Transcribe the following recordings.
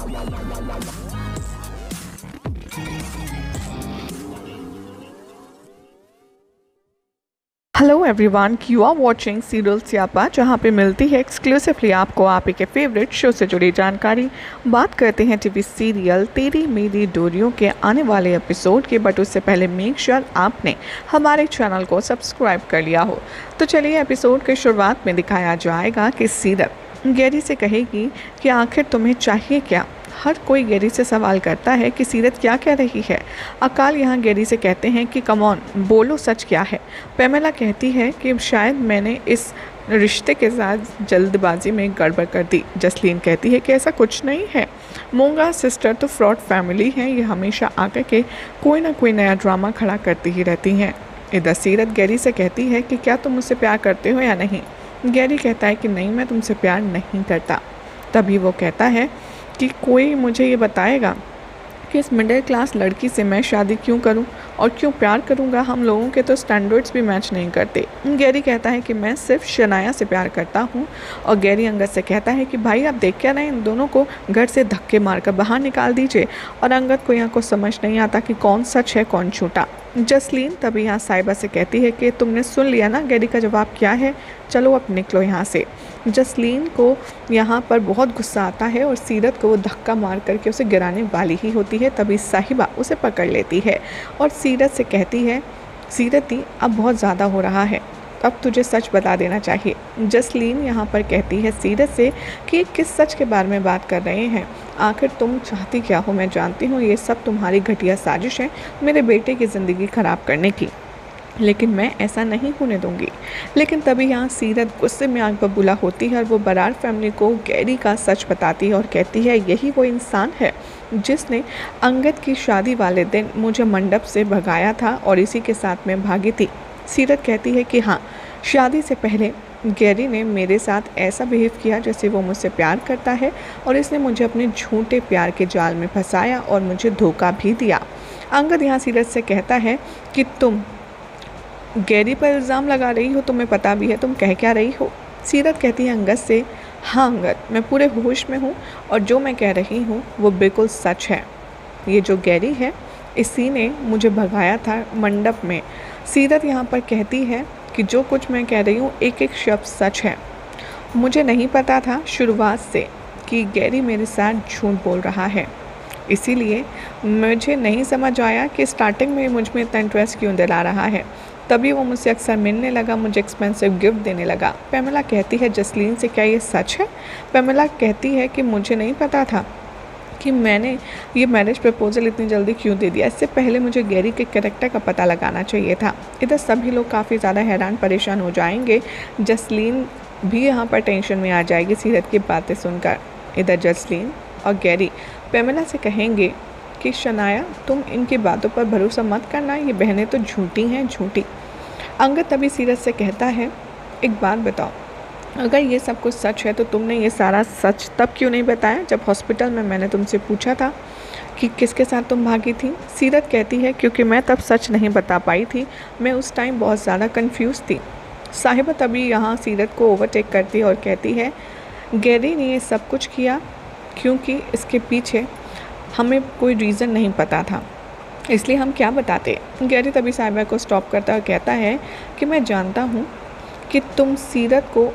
Hello everyone, you are watching serial Syapa, जहां पे मिलती है एक्सक्लूसिवली आपको आप ही के फेवरेट शो से जुड़ी जानकारी। बात करते हैं टीवी सीरियल तेरी मेरी डोरियों के आने वाले एपिसोड के, बट उससे पहले मेक श्योर आपने हमारे चैनल को सब्सक्राइब कर लिया हो। तो चलिए, एपिसोड के शुरुआत में दिखाया जाएगा कि सीरत गैरी से कहेगी कि आखिर तुम्हें चाहिए क्या। हर कोई गैरी से सवाल करता है कि सीरत क्या कह रही है। अकाल यहाँ गैरी से कहते हैं कि कम ऑन बोलो, सच क्या है। पेमेला कहती है कि शायद मैंने इस रिश्ते के साथ जल्दबाजी में गड़बड़ कर दी। जसलीन कहती है कि ऐसा कुछ नहीं है, मूंगा सिस्टर तो फ्रॉड फैमिली है, ये हमेशा आकर के कोई ना कोई नया ड्रामा खड़ा करती ही रहती हैं। इधर सीरत गैरी से कहती है कि क्या तुम मुझसे प्यार करते हो या नहीं। गैरी कहता है कि नहीं, मैं तुमसे प्यार नहीं करता। तभी वो कहता है कि कोई मुझे ये बताएगा कि इस मिडिल क्लास लड़की से मैं शादी क्यों करूं और क्यों प्यार करूंगा। हम लोगों के तो स्टैंडर्ड्स भी मैच नहीं करते। गैरी कहता है कि मैं सिर्फ शनाया से प्यार करता हूं। और गैरी अंगद से कहता है कि भाई आप देख क्या रहे हैं, इन दोनों को घर से धक्के मारकर बाहर निकाल दीजिए। और अंगद को यहाँ को समझ नहीं आता कि कौन सच है कौन झूठा। जसलीन तभी यहाँ साहिबा से कहती है कि तुमने सुन लिया ना गैरी का जवाब क्या है, चलो अब निकलो यहाँ से। जसलीन को यहाँ पर बहुत गुस्सा आता है और सीरत को वो धक्का मार करके उसे गिराने वाली ही होती है। तभी साहिबा उसे पकड़ लेती है और सीरत से कहती है, सीरती अब बहुत ज़्यादा हो रहा है, अब तुझे सच बता देना चाहिए। जसलीन यहाँ पर कहती है सीरत से कि किस सच के बारे में बात कर रहे हैं, आखिर तुम चाहती क्या हो। मैं जानती हूँ ये सब तुम्हारी घटिया साजिश है मेरे बेटे की ज़िंदगी ख़राब करने की, लेकिन मैं ऐसा नहीं होने दूंगी। लेकिन तभी यहाँ सीरत गुस्से में आग बबूला होती है और वो बरार फैमिली को गैरी का सच बताती है और कहती है यही वो इंसान है जिसने अंगद की शादी वाले दिन मुझे मंडप से भगाया था और इसी के साथ मैं भागी थी। सीरत कहती है कि हाँ, शादी से पहले गैरी ने मेरे साथ ऐसा बिहेव किया जैसे वो मुझसे प्यार करता है और इसने मुझे अपने झूठे प्यार के जाल में फंसाया और मुझे धोखा भी दिया। अंगद यहाँ सीरत से कहता है कि तुम गैरी पर इल्ज़ाम लगा रही हो, तुम्हें पता भी है तुम कह क्या रही हो। सीरत कहती है अंगद से, हाँ अंगद, मैं पूरे होश में हूँ और जो मैं कह रही हूँ वो बिल्कुल सच है। ये जो गैरी है इसी ने मुझे भगाया था मंडप में। सीरत यहाँ पर कहती है कि जो कुछ मैं कह रही हूँ एक एक शब्द सच है। मुझे नहीं पता था शुरुआत से कि गैरी मेरे साथ झूठ बोल रहा है, इसीलिए मुझे नहीं समझ आया कि स्टार्टिंग में मुझ में इतना इंटरेस्ट क्यों दिला रहा है। तभी वो मुझसे अक्सर मिलने लगा, मुझे एक्सपेंसिव गिफ्ट देने लगा। पेमेला कहती है जसलीन से, क्या ये सच है। पेमेला कहती है कि मुझे नहीं पता था कि मैंने ये मैरिज प्रपोजल इतनी जल्दी क्यों दे दिया, इससे पहले मुझे गैरी के कैरेक्टर का पता लगाना चाहिए था। इधर सभी लोग काफ़ी ज़्यादा हैरान परेशान हो जाएंगे। जसलीन भी यहाँ पर टेंशन में आ जाएगी सीरत की बातें सुनकर। इधर जसलीन और गैरी पेमेला से कहेंगे कि शनाया तुम इनकी बातों पर भरोसा मत करना, ये बहनें तो झूठी हैं, झूठी। अंगद तभी सीरत से कहता है, एक बात बताओ, अगर ये सब कुछ सच है तो तुमने ये सारा सच तब क्यों नहीं बताया जब हॉस्पिटल में मैंने तुमसे पूछा था कि किसके साथ तुम भागी थी। सीरत कहती है क्योंकि मैं तब सच नहीं बता पाई थी, मैं उस टाइम बहुत ज़्यादा कंफ्यूज थी। साहिबा तभी यहाँ सीरत को ओवरटेक करती है और कहती है गैरी ने ये सब कुछ किया क्योंकि इसके पीछे हमें कोई रीज़न नहीं पता था, इसलिए हम क्या बताते। गैरी तभी साहिबा को स्टॉप करता और कहता है कि मैं जानता हूँ कि तुम सीरत को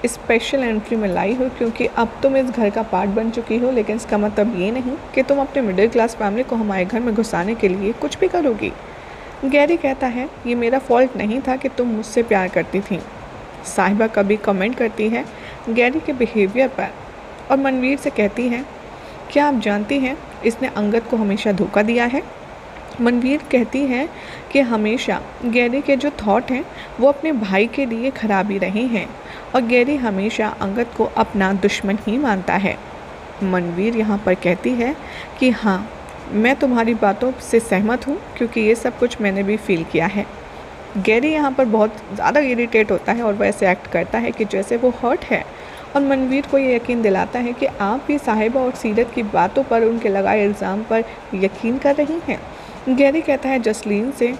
स्पेशल एंट्री में लाई हो क्योंकि अब तुम इस घर का पार्ट बन चुकी हो, लेकिन इसका मतलब ये नहीं कि तुम अपने मिडिल क्लास फैमिली को हमारे घर में घुसाने के लिए कुछ भी करोगी। गैरी कहता है ये मेरा फॉल्ट नहीं था कि तुम मुझसे प्यार करती थी। साहिबा कभी कमेंट करती है गैरी के बिहेवियर पर और मनवीर से कहती है क्या आप जानती हैं इसने अंगद को हमेशा धोखा दिया है। मनवीर कहती है कि हमेशा गैरी के जो थॉट हैं वो अपने भाई के लिए ख़राब ही रहे हैं और गैरी हमेशा अंगद को अपना दुश्मन ही मानता है। मनवीर यहाँ पर कहती है कि हाँ, मैं तुम्हारी बातों से सहमत हूँ क्योंकि ये सब कुछ मैंने भी फील किया है। गैरी यहाँ पर बहुत ज़्यादा इरिटेट होता है और वैसे एक्ट करता है कि जैसे वो हर्ट है और मनवीर को ये यकीन दिलाता है कि आप भी साहिबा और सीरत की बातों पर, उनके लगाए इल्ज़ाम पर यकीन कर रही हैं। गैरी कहता है जसलीन से,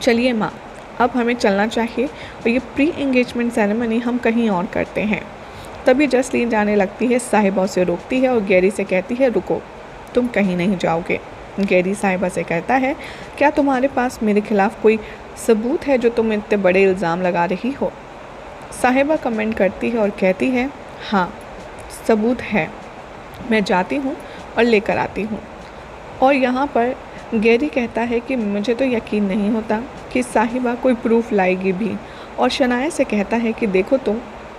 चलिए माँ, अब हमें चलना चाहिए और ये प्री एंगेजमेंट सेरेमनी हम कहीं और करते हैं। तभी जसलीन जाने लगती है। साहिबा उसे रोकती है और गैरी से कहती है रुको, तुम कहीं नहीं जाओगे। गैरी साहिबा से कहता है क्या तुम्हारे पास मेरे खिलाफ़ कोई सबूत है जो तुम इतने बड़े इल्ज़ाम लगा रही हो। साहिबा कमेंट करती है और कहती है हाँ सबूत है, मैं जाती हूँ और लेकर आती हूँ। और यहाँ पर गैरी कहता है कि मुझे तो यकीन नहीं होता कि साहिबा कोई प्रूफ लाएगी भी, और शनाया से कहता है कि देखो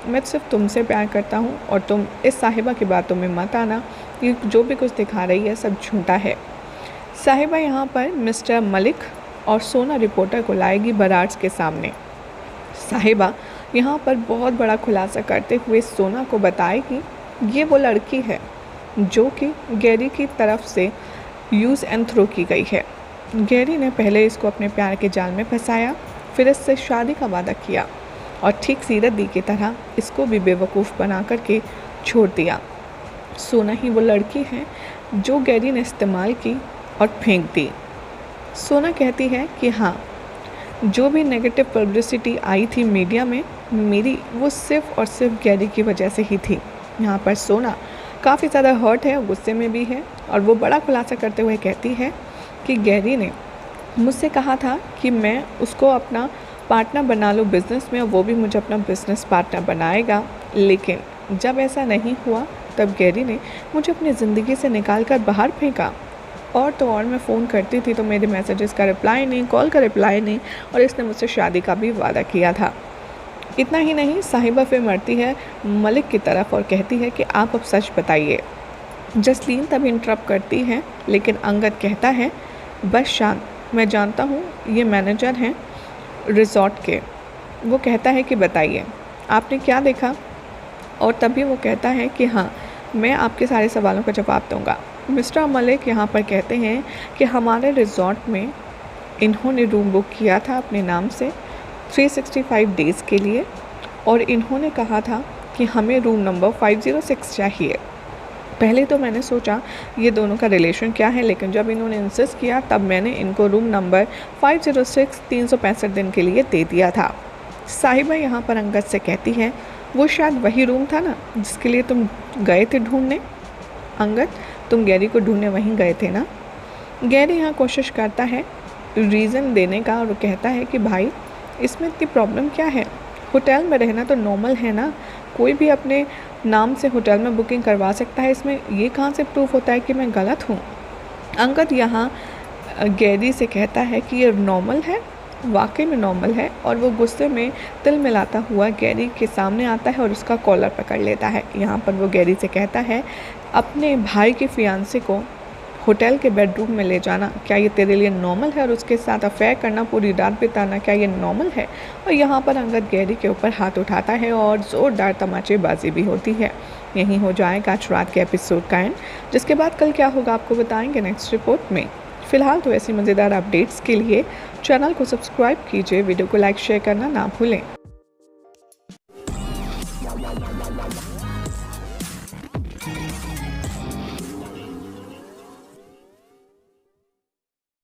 मैं सिर्फ तुमसे प्यार करता हूँ और तुम इस साहिबा की बातों में मत आना, ये जो भी कुछ दिखा रही है सब झूठा है। साहिबा यहाँ पर मिस्टर मलिक और सोना रिपोर्टर को लाएगी बरार्स के सामने। साहिबा यहाँ पर बहुत बड़ा खुलासा करते हुए सोना को बताएगी ये वो लड़की है जो कि गैरी की तरफ से यूज़ एंड थ्रो की गई है। गैरी ने पहले इसको अपने प्यार के जाल में फंसाया, फिर इससे शादी का वादा किया और ठीक सीरत दी की तरह इसको भी बेवकूफ़ बना करके छोड़ दिया। सोना ही वो लड़की है जो गैरी ने इस्तेमाल की और फेंक दी। सोना कहती है कि हाँ जो भी नेगेटिव पब्लिसिटी आई थी मीडिया में मेरी, वो सिर्फ़ और सिर्फ गैरी की वजह से ही थी। यहाँ पर सोना काफ़ी ज़्यादा हर्ट है, गुस्से में भी है, और वो बड़ा खुलासा करते हुए कहती है कि गैरी ने मुझसे कहा था कि मैं उसको अपना पार्टनर बना लूँ बिज़नेस में और वो भी मुझे अपना बिज़नेस पार्टनर बनाएगा, लेकिन जब ऐसा नहीं हुआ तब गैरी ने मुझे अपनी ज़िंदगी से निकाल कर बाहर फेंका। और तो और मैं फ़ोन करती थी तो मेरे मैसेजेस का रिप्लाई नहीं, कॉल का रिप्लाई नहीं, और इसने मुझसे शादी का भी वादा किया था। इतना ही नहीं, साहिबा फिर मरती है मलिक की तरफ और कहती है कि आप अब सच बताइए। जसलीन तब इंटरप्ट करती है, लेकिन अंगद कहता है बस शांत, मैं जानता हूँ ये मैनेजर हैं रिज़ॉर्ट के। वो कहता है कि बताइए आपने क्या देखा, और तभी वो कहता है कि हाँ मैं आपके सारे सवालों का जवाब दूँगा। मिस्टर मलिक यहाँ पर कहते हैं कि हमारे रिज़ॉर्ट में इन्होंने रूम बुक किया था अपने नाम से 365 डेज़ के लिए, और इन्होंने कहा था कि हमें रूम नंबर 506 चाहिए। पहले तो मैंने सोचा ये दोनों का रिलेशन क्या है, लेकिन जब इन्होंने इंसिस्ट किया तब मैंने इनको रूम नंबर 506 365 दिन के लिए दे दिया था। साहिबा यहाँ पर अंगद से कहती है वो शायद वही रूम था ना जिसके लिए तुम गए थे ढूंढने। अंगद तुम गैरी को ढूंढने वहीं गए थे ना। गैरी यहाँ कोशिश करता है रीज़न देने का, और वो कहता है कि भाई इसमें इतनी प्रॉब्लम क्या है, होटल में रहना तो नॉर्मल है ना, कोई भी अपने नाम से होटल में बुकिंग करवा सकता है, इसमें ये कहाँ से प्रूफ होता है कि मैं गलत हूँ। अंगद यहाँ गैरी से कहता है कि ये नॉर्मल है, वाकई में नॉर्मल है, और वो गुस्से में तिल मिलाता हुआ गैरी के सामने आता है और उसका कॉलर पकड़ लेता है। यहाँ पर वो गैरी से कहता है अपने भाई के फियांसे को होटल के बेडरूम में ले जाना क्या ये तेरे लिए नॉर्मल है, और उसके साथ अफेयर करना, पूरी रात बिताना, क्या ये नॉर्मल है। और यहाँ पर अंगद गैरी के ऊपर हाथ उठाता है और ज़ोरदार तमाचेबाजी भी होती है। यहीं हो जाएगा आज रात के एपिसोड का एंड, जिसके बाद कल क्या होगा आपको बताएंगे नेक्स्ट रिपोर्ट में। फ़िलहाल तो ऐसी मज़ेदार अपडेट्स के लिए चैनल को सब्सक्राइब कीजिए, वीडियो को लाइक शेयर करना ना भूलें।